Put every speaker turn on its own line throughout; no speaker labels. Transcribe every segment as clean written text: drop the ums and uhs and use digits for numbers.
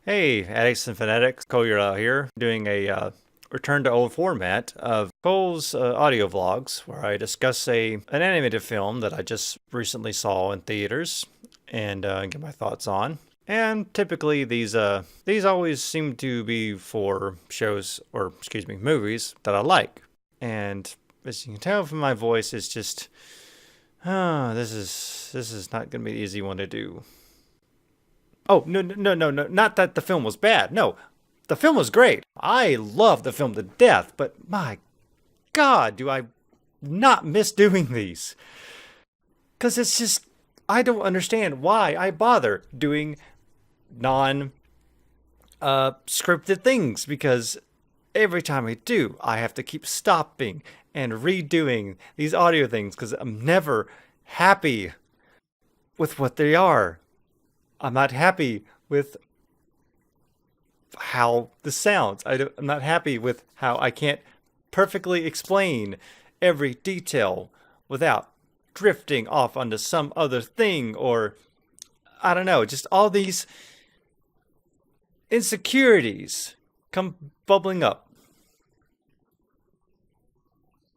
Hey, addicts and fanatics, Cole here, doing a return to old format of Cole's audio vlogs, where I discuss an animated film that I just recently saw in theaters and get my thoughts on. And typically, these always seem to be for shows or excuse me, movies that I like. And as you can tell from my voice, it's just, this is not going to be an easy one to do. Oh, no, no, no, no, no. Not that the film was bad. No, the film was great. I love the film to death, but my God, do I not miss doing these? Because it's just, I don't understand why I bother doing non scripted things because every time I do, I have to keep stopping and redoing these audio things because I'm never happy with what they are. I'm not happy with how this sounds. I'm not happy with how I can't perfectly explain every detail without drifting off onto some other thing or I don't know, just all these insecurities come bubbling up.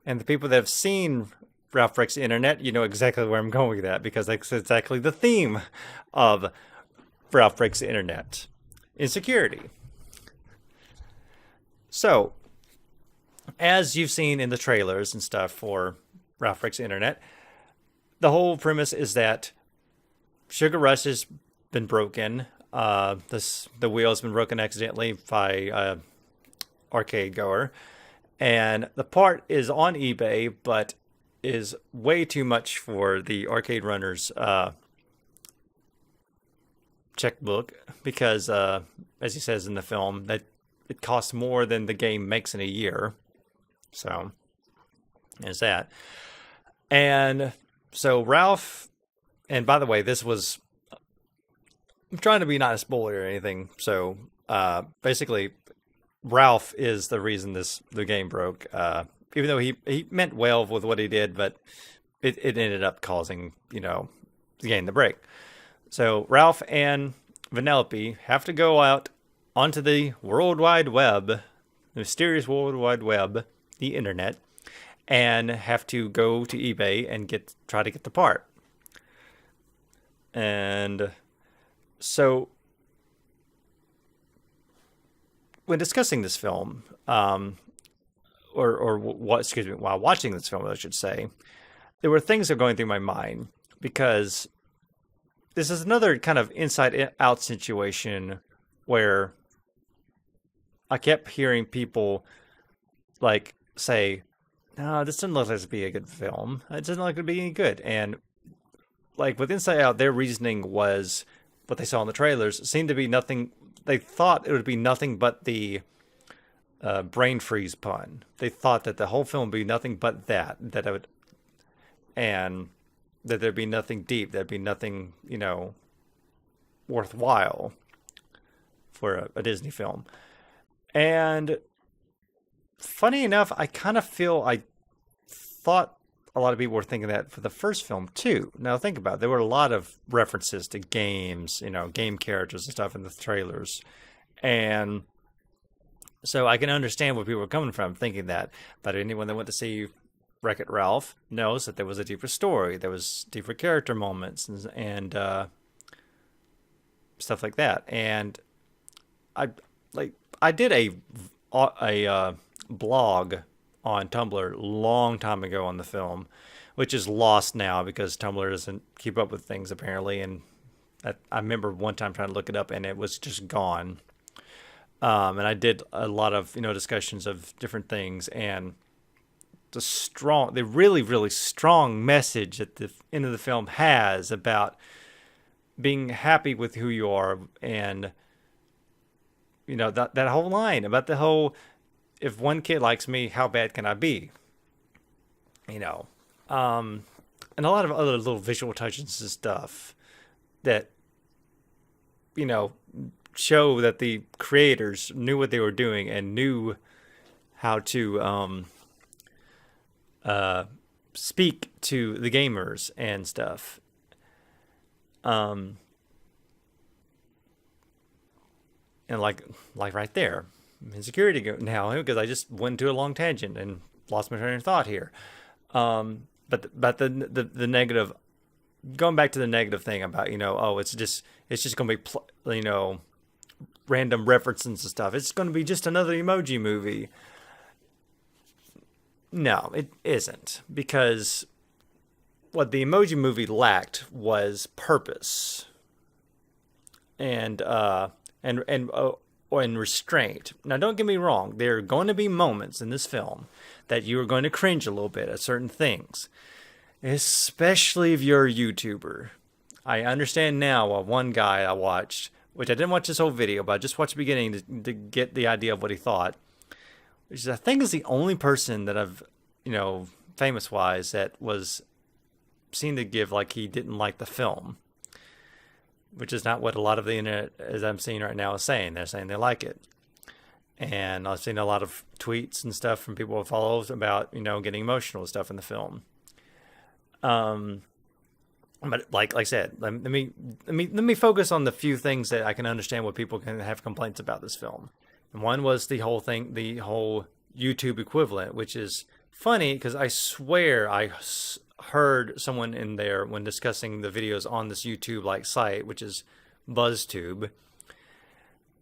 And the people that have seen Ralph Breaks the Internet, you know exactly where I'm going with that because that's exactly the theme of Ralph Breaks the Internet. Insecurity. So, as you've seen in the trailers and stuff for Ralph Breaks the Internet, the whole premise is that Sugar Rush has been broken. The wheel has been broken accidentally by arcade goer, and the part is on eBay, but is way too much for the arcade runners checkbook because, as he says in the film, that it costs more than the game makes in a year. So, there's that. And so Ralph, and by the way, I'm trying to be not a spoiler or anything. So, basically, Ralph is the reason the game broke. Even though he meant well with what he did, but it ended up causing, the game to break. So Ralph and Vanellope have to go out onto the World Wide Web, the mysterious World Wide Web, the internet, and have to go to eBay and try to get the part. And so when discussing this film, or what, excuse me, while watching this film, I should say, there were things that were going through my mind because this is another kind of inside out situation where I kept hearing people like say, "No, this doesn't look like to be a good film. It doesn't look like to be any good." And like with Inside Out, their reasoning was what they saw in the trailers seemed to be nothing. They thought it would be nothing but the brain freeze pun. They thought that the whole film would be nothing but that it would, and that there'd be nothing deep, there'd be nothing, worthwhile for a Disney film. And funny enough, I kind of feel I thought a lot of people were thinking that for the first film too. Now think about it, there were a lot of references to games, game characters and stuff in the trailers. And so I can understand where people were coming from thinking that. But anyone that went to see Wreck-It Ralph knows that there was a deeper story. There was deeper character moments and stuff like that. And I I did a blog on Tumblr long time ago on the film, which is lost now because Tumblr doesn't keep up with things apparently. And I remember one time trying to look it up and it was just gone. And I did a lot of discussions of different things and the really, really strong message that the end of the film has about being happy with who you are, and that whole line about the whole, if one kid likes me, how bad can I be? You know, and a lot of other little visual touches and stuff that you know show that the creators knew what they were doing and knew how to speak to the gamers and stuff. Um, And like right there, insecurity now, because I just went into a long tangent and lost my train of thought here. But the negative, going back to the negative thing about, oh, it's just going to be random references and stuff. It's going to be just another emoji movie. No, it isn't, because what the emoji movie lacked was purpose and and restraint. Now, don't get me wrong. There are going to be moments in this film that you are going to cringe a little bit at certain things, especially if you're a YouTuber. I understand now why one guy I watched, which I didn't watch this whole video, but I just watched the beginning to get the idea of what he thought, which is, I think, is the only person that I've, famous wise, that was seen to give like he didn't like the film, which is not what a lot of the internet, as I'm seeing right now, is saying. They're saying they like it. And I've seen a lot of tweets and stuff from people who follow about, getting emotional and stuff in the film. But like I said, let me focus on the few things that I can understand what people can have complaints about this film. And one was the whole YouTube equivalent, which is funny because I swear I heard someone in there when discussing the videos on this YouTube like site, which is BuzzTube.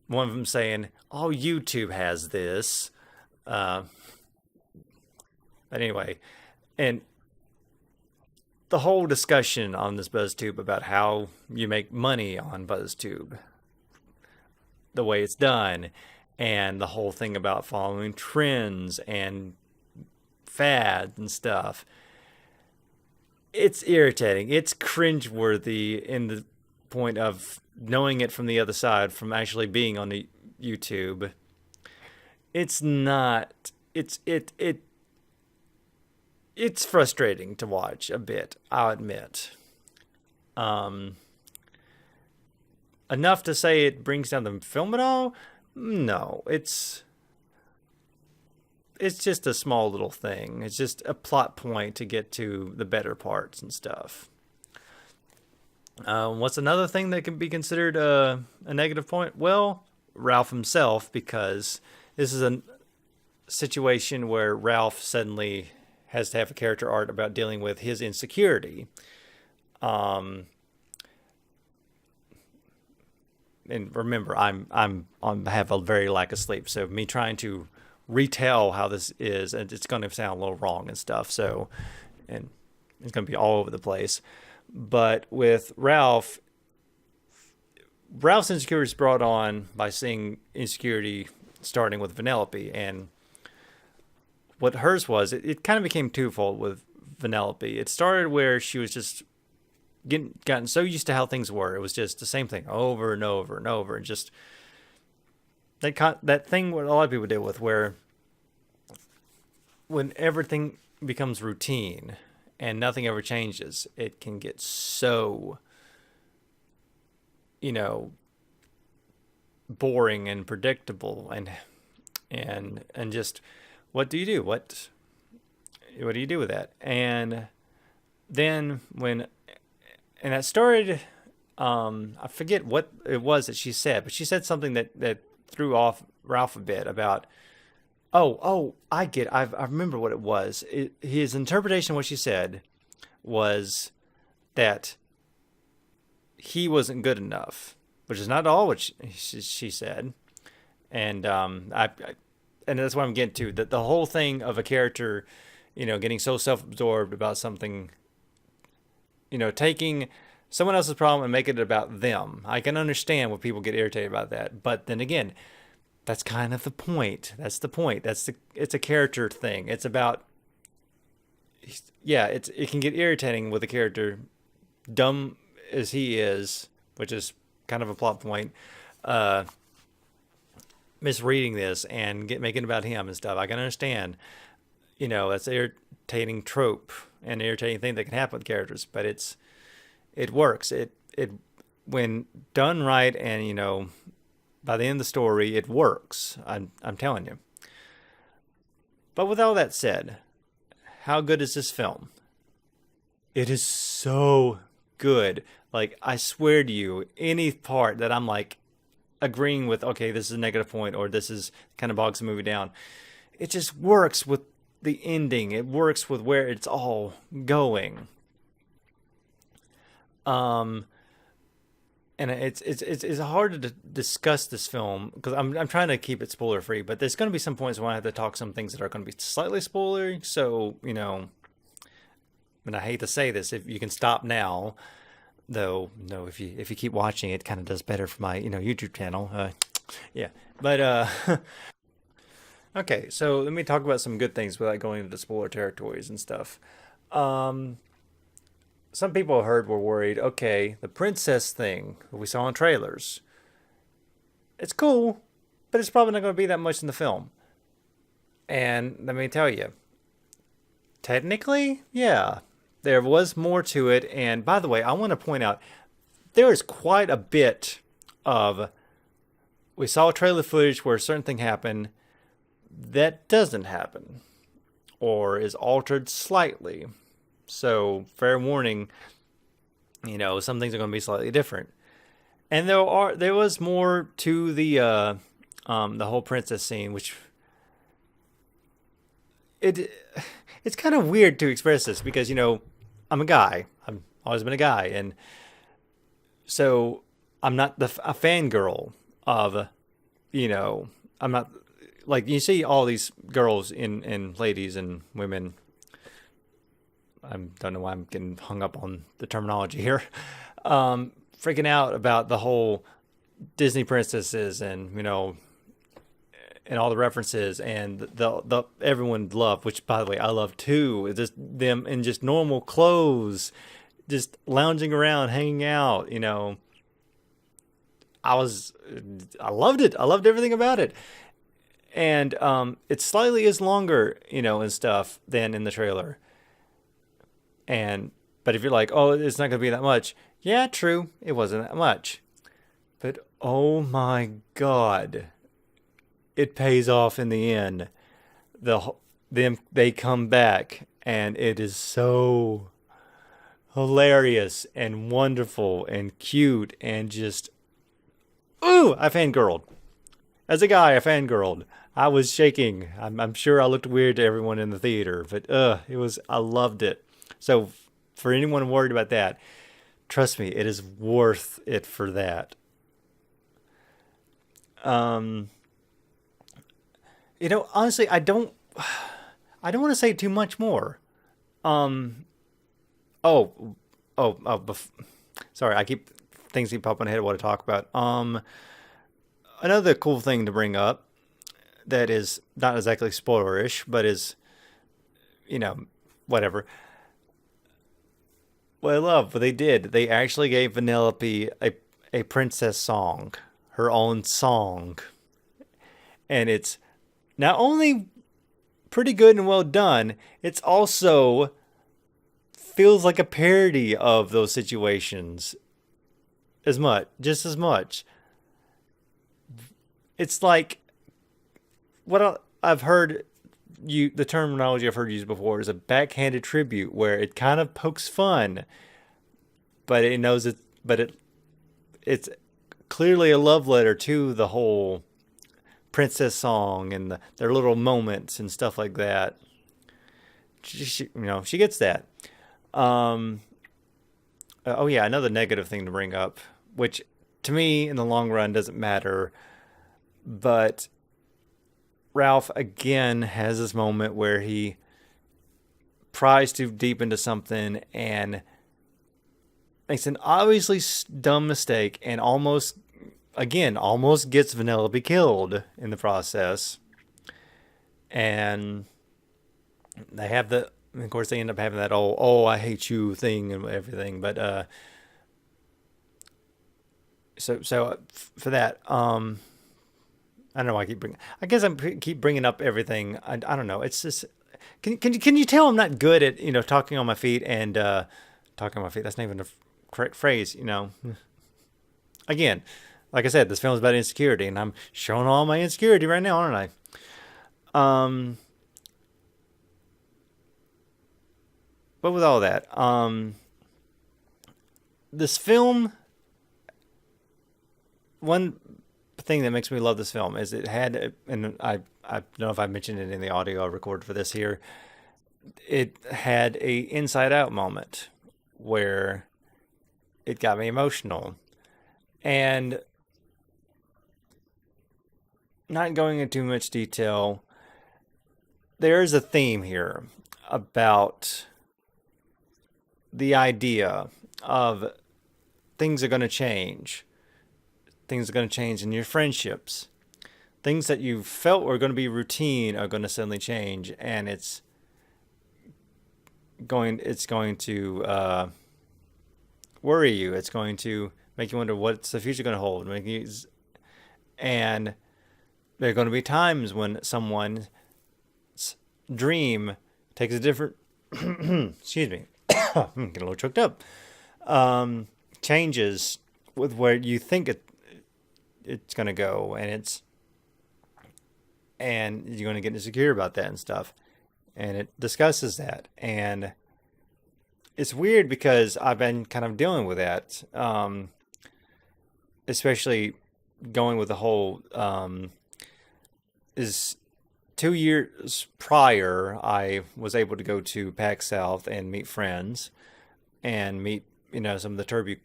One of them saying, "Oh, YouTube has this." But anyway, and the whole discussion on this BuzzTube about how you make money on BuzzTube, the way it's done, and the whole thing about following trends and fads and stuff. It's irritating. It's cringeworthy in the point of knowing it from the other side, from actually being on the YouTube. It's not. It's frustrating to watch a bit, I'll admit. Enough to say it brings down the film at all? No, it's just a small little thing. It's just a plot point to get to the better parts and stuff. What's another thing that can be considered a negative point? Well, Ralph himself, because this is a situation where Ralph suddenly has to have a character arc about dealing with his insecurity. And remember, I have a very lack of sleep, so me trying to retell how this is, and it's going to sound a little wrong and stuff. So, and it's going to be all over the place. But with Ralph's insecurity is brought on by seeing insecurity starting with Vanellope, and what hers was, it kind of became twofold with Vanellope. It started where she was just gotten so used to how things were. It was just the same thing over and over and over, and just that thing what a lot of people deal with, where when everything becomes routine and nothing ever changes, it can get so, boring and predictable, and just, what do you do? What do you do with that? And then and that started, I forget what it was that she said, but she said something that threw off Ralph a bit about, I remember what it was. His interpretation of what she said was that he wasn't good enough, which is not all what she said. And and that's what I'm getting to. That the whole thing of a character, getting so self-absorbed about something, taking someone else's problem and making it about them. I can understand what people get irritated about that. But then again, that's kind of the point. That's the point. It's a character thing. It's about, yeah, it can get irritating with a character, dumb as he is, which is kind of a plot point, misreading this and making it about him and stuff. I can understand, that's an irritating trope and irritating thing that can happen with characters, but it works. It when done right, and by the end of the story, it works. I'm telling you. But with all that said, how good is this film? It is so good. Like, I swear to you, any part that I'm like, agreeing with, okay, this is a negative point, or this is kind of bogs the movie down. It just works with the ending. It works with where it's all going. Um, and it's hard to discuss this film because I'm trying to keep it spoiler free, but there's going to be some points where I have to talk some things that are going to be slightly spoilery. So and I hate to say this, if you can stop now, though, no, if you keep watching, it kind of does better for my YouTube channel. Yeah, but okay, so let me talk about some good things without going into the spoiler territories and stuff. Um, some people I heard were worried. Okay, the princess thing that we saw in trailers, it's cool, but it's probably not going to be that much in the film. And let me tell you, technically, yeah, there was more to it. And by the way, I want to point out there is quite a bit of we saw trailer footage where a certain thing happened that doesn't happen or is altered slightly. So fair warning, some things are going to be slightly different. And there was more to the whole princess scene, which it it's kind of weird to express this because I'm a guy. I've always been a guy, and so I'm not a fangirl of you know I'm not like you see all these girls and ladies and women. I don't know why I'm getting hung up on the terminology here. Freaking out about the whole Disney princesses and all the references and the everyone loved, which by the way I love too. Just them in just normal clothes, just lounging around, hanging out. I was I loved it. I loved everything about it. And it slightly is longer, and stuff than in the trailer. And but if you're like, oh, it's not gonna be that much, yeah, true, it wasn't that much. But oh my god, it pays off in the end. Them they come back, and it is so hilarious and wonderful and cute and just ooh, I fangirled. As a guy, I fangirled. I was shaking. I'm sure I looked weird to everyone in the theater, but it was I loved it. So for anyone worried about that, trust me, it is worth it for that. Um, honestly, I don't want to say too much more. Um, oh, sorry, I keep things keep popping ahead of what to talk about. Another cool thing to bring up that is not exactly spoilerish, but is you know, whatever. What I love what they did. They actually gave Vanellope a princess song, her own song, and it's not only pretty good and well done, it's also feels like a parody of those situations just as much. It's like I've heard the terminology I've heard used before is a backhanded tribute where it kind of pokes fun, but it knows it's clearly a love letter to the whole princess song and their little moments and stuff like that. She gets that. Um, oh yeah, another negative thing to bring up, which to me in the long run doesn't matter, but Ralph again has this moment where he pries too deep into something and makes an obviously dumb mistake and almost gets Vanellope killed in the process. And of course, they end up having that oh, I hate you thing and everything. But for that, I don't know why I guess keep bringing up everything. I don't know. It's just can you tell I'm not good at talking on my feet and talking on my feet. That's not even the correct phrase. Again, like I said, this film is about insecurity, and I'm showing all my insecurity right now, aren't I? But with all that, this film, one thing that makes me love this film is it had, and I don't know if I mentioned it in the audio I recorded for this here. It had a inside out moment where it got me emotional. And not going into too much detail, there is a theme here about the idea of things are going to change. Things are going to change in your friendships. Things that you felt were going to be routine are going to suddenly change, and it's going to worry you. It's going to make you wonder what's the future going to hold. And there are going to be times when someone's dream takes a different excuse me, I'm getting a little choked up. Changes with where you think it's going to go, and you're going to get insecure about that and stuff. And it discusses that, and it's weird because I've been kind of dealing with that, especially going with the whole is 2 years prior, I was able to go to PAX South and meet friends and meet, some of the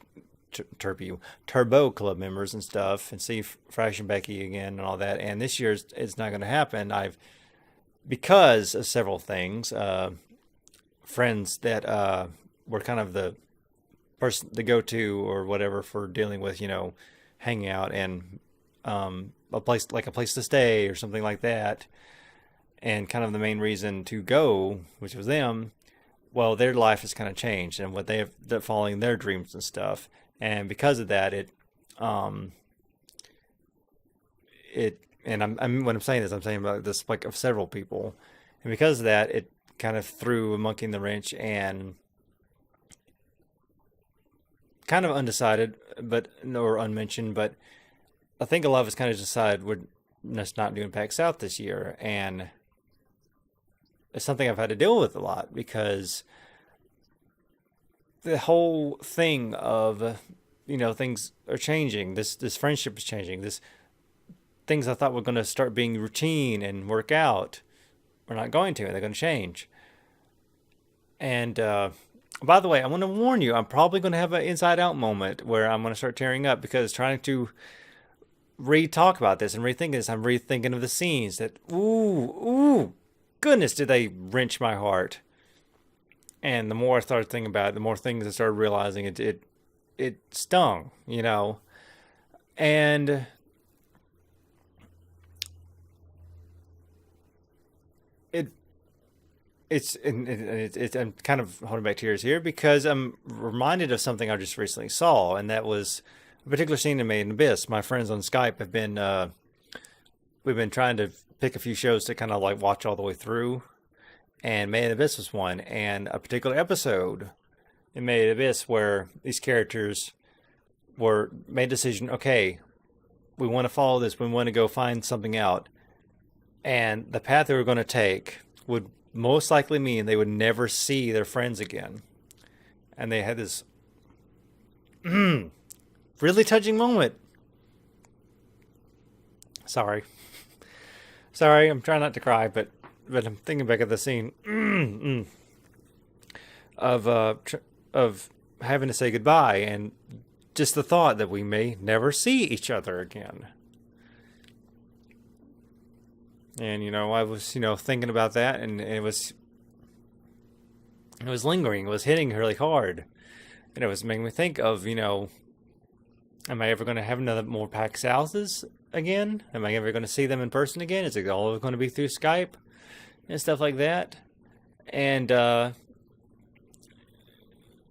Turbo Club members and stuff, and see Fresh and Becky again and all that. And this year it's not going to happen. Because of several things, friends that were kind of the person to go to or whatever for dealing with, hanging out and a place to stay or something like that. And kind of the main reason to go, which was them, well, their life has kind of changed and what they're following their dreams and stuff. And because of that, and when I'm saying this, I'm saying about this like of several people. And because of that, it kind of threw a monkey in the wrench and kind of undecided, or unmentioned, but I think a lot of us kind of decided we're just not doing PAX South this year. And it's something I've had to deal with a lot because the whole thing of, things are changing. This friendship is changing. Things I thought were going to start being routine and work out are not going to, and they're going to change. And by the way, I want to warn you, I'm probably going to have an inside out moment where I'm going to start tearing up because trying to re-talk about this and rethink this, I'm rethinking of the scenes that, ooh, goodness, did they wrench my heart. And the more I started thinking about it, the more things I started realizing it stung, and I'm kind of holding back tears here because I'm reminded of something I just recently saw, and that was a particular scene in Made in Abyss. My friends on Skype have been we've been trying to pick a few shows to kind of like watch all the way through, and Made in Abyss was one, and a particular episode in Made in Abyss where these characters made a decision. Okay, we want to follow this. We want to go find something out, and the path they were going to take would most likely mean they would never see their friends again. And they had this really touching moment. Sorry, I'm trying not to cry, but I'm thinking back at the scene of having to say goodbye, and just the thought that we may never see each other again. And I was thinking about that, and it was lingering. It was hitting really hard, and it was making me think of am I ever going to have another more PAX Souths again? Am I ever going to see them in person again? Is it all going to be through Skype and stuff like that? And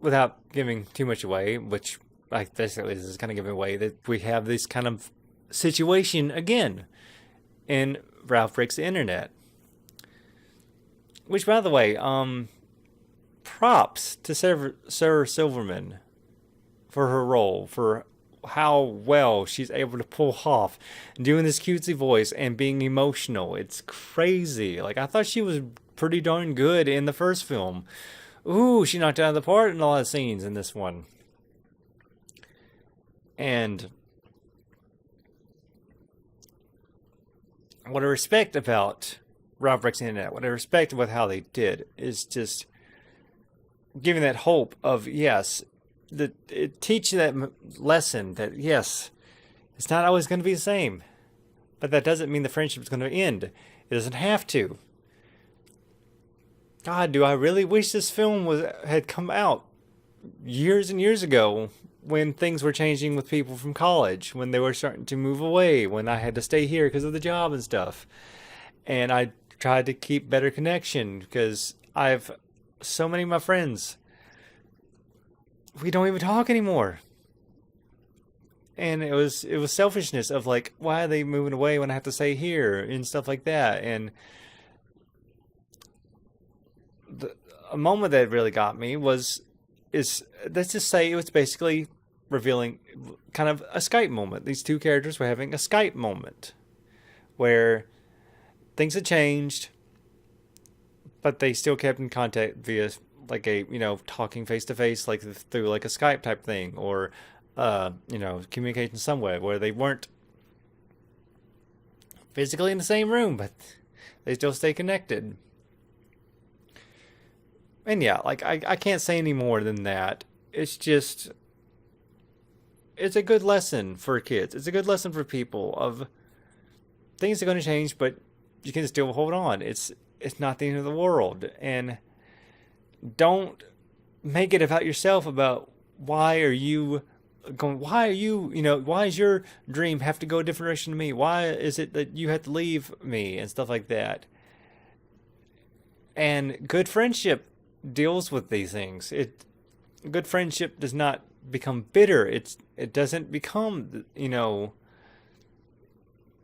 without giving too much away, which basically this is kind of giving away, that we have this kind of situation again in Ralph Breaks the Internet. Which, by the way, props to Sarah Silverman for her role, for how well she's able to pull off doing this cutesy voice and being emotional. It's crazy. Like, I thought she was pretty darn good in the first film. Ooh, she knocked it out of the park in a lot of scenes in this one. And what I respect about Rob Rex Internet, what I respect about how they did is just giving that hope of yes, that it teach you that lesson that yes, it's not always going to be the same, but that doesn't mean the friendship is going to end. It doesn't have to. God, do I really wish this film had come out years and years ago when things were changing with people from college, when they were starting to move away, when I had to stay here because of the job and stuff. And I tried to keep better connection because I've so many of my friends, we don't even talk anymore. And it was selfishness of like, why are they moving away when I have to stay here and stuff like that. And the, a moment that really got me is let's just say it was basically revealing kind of a Skype moment. These two characters were having a Skype moment where things had changed, but they still kept in contact via like a talking face to face, like through like a Skype type thing, or communication some way where they weren't physically in the same room, but they still stay connected. And yeah, like I can't say any more than that. It's just it's a good lesson for kids. It's a good lesson for people of things are going to change, but you can still hold on. It's not the end of the world, and don't make it about yourself about why are you going, why are you, why does your dream have to go a different direction to me? Why is it that you have to leave me and stuff like that? And good friendship deals with these things. Good friendship does not become bitter. It doesn't become,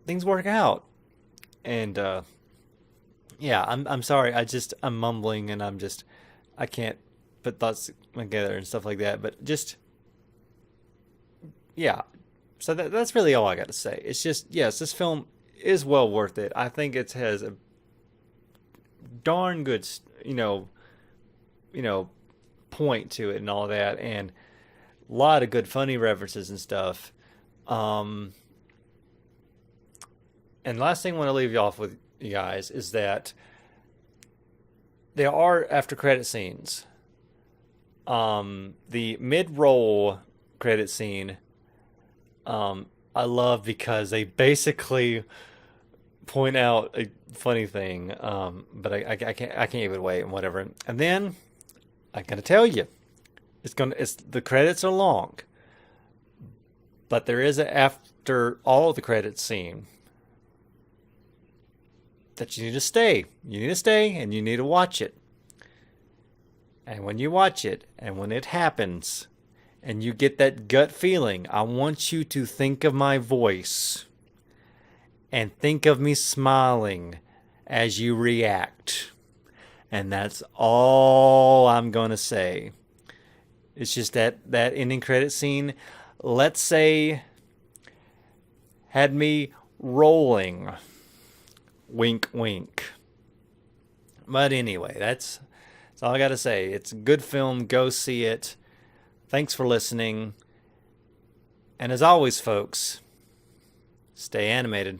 things work out. And yeah, I'm sorry. I'm mumbling and I can't put thoughts together and stuff like that. But just yeah. So that's really all I got to say. It's just yes, this film is well worth it. I think it has a darn good, you know, point to it and all that, and a lot of good funny references and stuff. Um, and last thing I want to leave you off with, you guys, is that there are after credit scenes. The mid-roll credit scene, I love because they basically point out a funny thing. But I can't give it away and whatever. And then I gotta tell you, it's the credits are long, but there is a after all the credits scene that you need to stay. You need to stay and you need to watch it. And when you watch it and when it happens and you get that gut feeling, I want you to think of my voice and think of me smiling as you react. And that's all I'm going to say. It's just that ending credit scene, let's say, had me rolling. Wink, wink. But anyway, that's all I got to say. It's a good film. Go see it. Thanks for listening. And as always, folks, stay animated.